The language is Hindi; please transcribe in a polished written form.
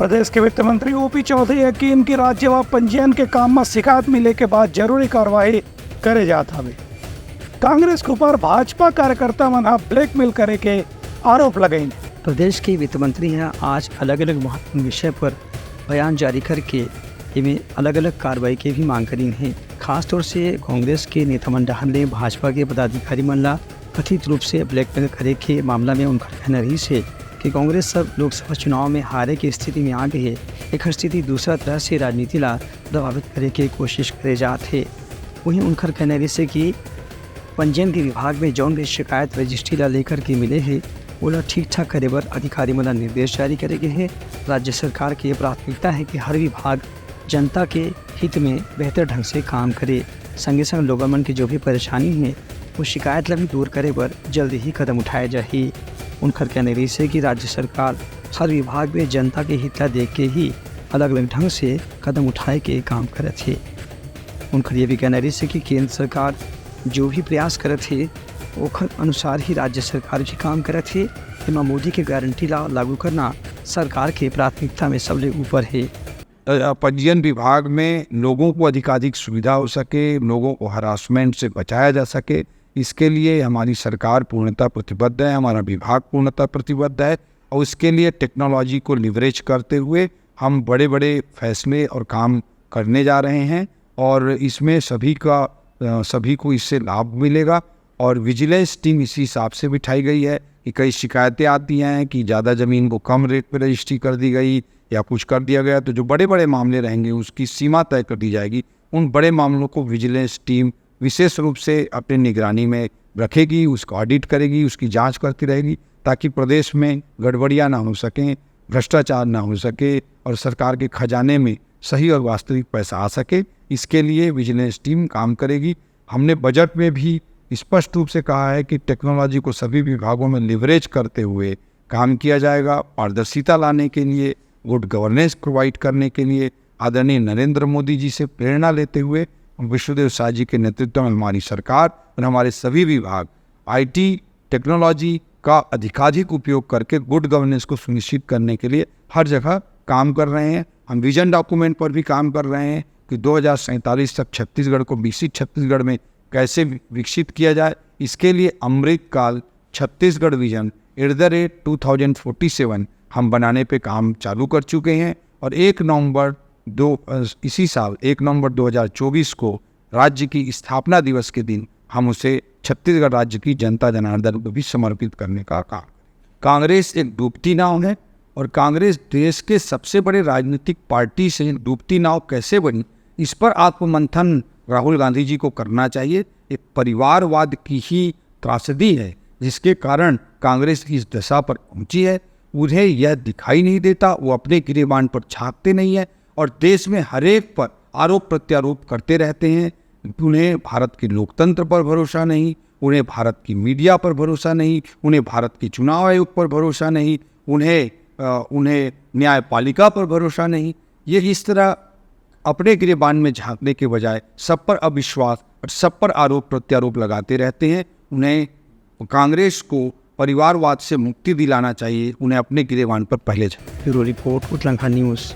प्रदेश के वित्त मंत्री ओपी चौधरी यकीन की राज्यवार पंजीयन के काम में शिकायत मिले के बाद जरूरी कार्रवाई करे जात हवे। कांग्रेस के ऊपर भाजपा कार्यकर्ता मन ब्लैकमेल करे के आरोप लगे। प्रदेश के वित्त मंत्री हैं आज अलग अलग महत्वपूर्ण विषय पर बयान जारी करके इनमें अलग अलग कार्रवाई की भी मांग करी है। खासतौर से कांग्रेस के नेता मंडल ने भाजपा के पदाधिकारी मन कथित रूप से ब्लैकमेल करे के मामला में उनका कहना रही है कि कांग्रेस सब लोकसभा चुनाव में हारे की स्थिति में आ गई है। एक स्थिति दूसरा तरह से राजनीति ला प्रभावित करे के कोशिश करे जाते। वहीं उनका कहना रही है कि पंजीयन के विभाग में जौन भी शिकायत रजिस्ट्री ला लेकर के मिले है वो ठीक ठाक करे बर अधिकारी मन निर्देश जारी करे गए हैं। राज्य सरकार की प्राथमिकता है कि हर विभाग जनता के हित में बेहतर ढंग से काम करे। संगे संग लोगों मन की जो भी परेशानी है वो शिकायत ला भी दूर करे पर जल्द ही कदम उठाए जाही। उनका कहना रही है कि राज्य सरकार हर विभाग में जनता के हित ला देख के ही अलग अलग ढंग से कदम उठाए के काम करत है। उनका ये भी कहना रही है कि केंद्र सरकार जो भी प्रयास करत है ओखर अनुसार ही राज्य सरकार भी काम करत है। इमा मोदी के गारंटी ला लागू करना सरकार के प्राथमिकता में सबसे ऊपर है। पंजीयन विभाग में लोगों को अधिकाधिक सुविधा हो सके, लोगों को हरासमेंट से बचाया जा सके, इसके लिए हमारी सरकार पूर्णतः प्रतिबद्ध है, हमारा विभाग पूर्णतः प्रतिबद्ध है। और इसके लिए टेक्नोलॉजी को लिवरेज करते हुए हम बड़े बड़े फैसले और काम करने जा रहे हैं और इसमें सभी को इससे लाभ मिलेगा। और विजिलेंस टीम इसी हिसाब से बिठाई गई है कि कई शिकायतें आती हैं कि ज़्यादा ज़मीन को कम रेट पर रजिस्ट्री कर दी गई या कुछ कर दिया गया, तो जो बड़े बड़े मामले रहेंगे उसकी सीमा तय कर दी जाएगी। उन बड़े मामलों को विजिलेंस टीम विशेष रूप से अपनी निगरानी में रखेगी, उसको ऑडिट करेगी, उसकी जांच करती रहेगी ताकि प्रदेश में गड़बड़ियां ना हो सकें, भ्रष्टाचार ना हो सके और सरकार के खजाने में सही और वास्तविक पैसा आ सके। इसके लिए विजिलेंस टीम काम करेगी। हमने बजट में भी स्पष्ट रूप से कहा है कि टेक्नोलॉजी को सभी विभागों में लिवरेज करते हुए काम किया जाएगा। पारदर्शिता लाने के लिए, गुड गवर्नेंस प्रोवाइड करने के लिए आदरणीय नरेंद्र मोदी जी से प्रेरणा लेते हुए विष्णुदेव साय जी के नेतृत्व में हमारी सरकार और हमारे सभी विभाग आईटी टेक्नोलॉजी का अधिकाधिक उपयोग करके गुड गवर्नेंस को सुनिश्चित करने के लिए हर जगह काम कर रहे हैं। हम विजन डॉक्यूमेंट पर भी काम कर रहे हैं कि 2047 तक छत्तीसगढ़ को विकसित छत्तीसगढ़ में कैसे विकसित किया जाए। इसके लिए अमृत काल छत्तीसगढ़ विजन @2047 हम बनाने पे काम चालू कर चुके हैं और 1 नवंबर 2024 को राज्य की स्थापना दिवस के दिन हम उसे छत्तीसगढ़ राज्य की जनता जनार्दन को भी समर्पित करने का काम। कांग्रेस एक डूबती नाव है और कांग्रेस देश के सबसे बड़े राजनीतिक पार्टी से डूबती नाव कैसे बनी, इस पर आत्ममंथन राहुल गांधी जी को करना चाहिए। एक परिवारवाद की ही त्रासदी है जिसके कारण कांग्रेस की इस दशा पर पहुंची है। उन्हें यह दिखाई नहीं देता, वो अपने गिरेबान पर झांकते नहीं है और देश में हर एक पर आरोप प्रत्यारोप करते रहते हैं। उन्हें भारत के लोकतंत्र पर भरोसा नहीं, उन्हें भारत की मीडिया पर भरोसा नहीं, उन्हें भारत के चुनाव आयोग पर भरोसा नहीं, उन्हें न्यायपालिका पर भरोसा नहीं। ये इस तरह अपने गिरेबान में झांकने के बजाय सब पर अविश्वास और सब पर आरोप प्रत्यारोप लगाते रहते हैं। उन्हें कांग्रेस को परिवारवाद से मुक्ति दिलाना चाहिए, उन्हें अपने गिरेबान पर पहले ब्यूरो रिपोर्ट उत्तराखंड न्यूज़।